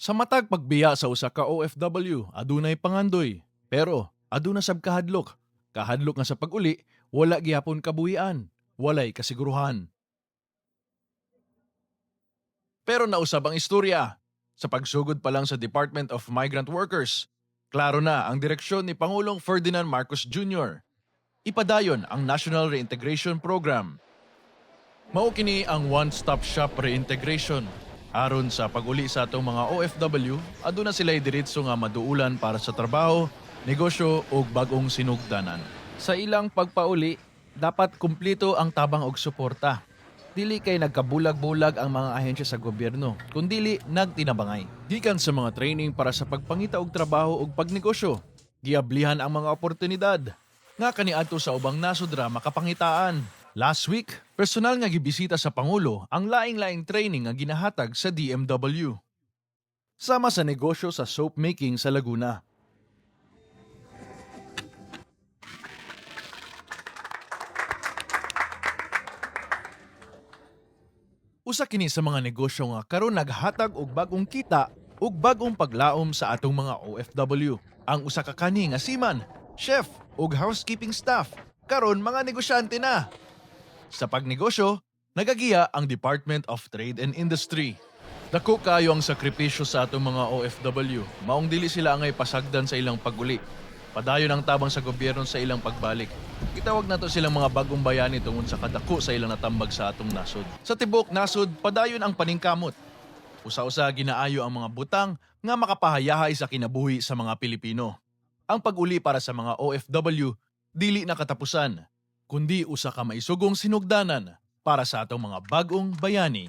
Sa matag pagbiya sa usa ka OFW, adunay pangandoy. Pero aduna sab kahadlok. Kahadlok nga sa pag-uli, wala gihapon kabuhian, walay kasiguruhan. Pero nausab ang istorya. Sa pagsugod pa lang sa Department of Migrant Workers, klaro na ang direksyon ni Pangulong Ferdinand Marcos Jr. Ipadayon ang National Reintegration Program. Mao kini ang one-stop shop reintegration. Aron sa pag-uli sa atong mga OFW, aduna sila'y diretso nga maduulan para sa trabaho, negosyo o bagong sinugdanan. Sa ilang pagpauli, dapat kumplito ang tabang og suporta. Dili kay nagkabulag-bulag ang mga ahensya sa gobyerno, kundili nagtinabangay. Gikan sa mga training para sa pagpangita og trabaho ug pagnegosyo, giablihan ang mga oportunidad. Nga kaniadto sa ubang nasudra makapangitaan. Last week, personal nga gibisita sa Pangulo ang laing-laing training nga ginahatag sa DMW. Sama sa negosyo sa soap making sa Laguna. Usa kini sa mga negosyo nga karon naghatag og bagong kita ug bagong paglaom sa atong mga OFW. Ang usa ka kani nga seaman, chef ug housekeeping staff karon mga negosyante na. Sa pagnegosyo, nagagiya ang Department of Trade and Industry. Dako kayo ang sakripisyo sa atong mga OFW. Maong dili sila angay pasagdan sa ilang pag-uli. Padayon ang tabang sa gobyerno sa ilang pagbalik. Gitawag nato silang mga bagong bayani tungod sa kadako sa ilang natambag sa atong nasod. Sa tibok nasod, padayon ang paningkamot. Usa-usa ginaayo ang mga butang nga makapahayahay sa kinabuhi sa mga Pilipino. Ang pag-uli para sa mga OFW dili na katapusan, kundi usa ka maisugong sinugdanan para sa atong mga bagong bayani.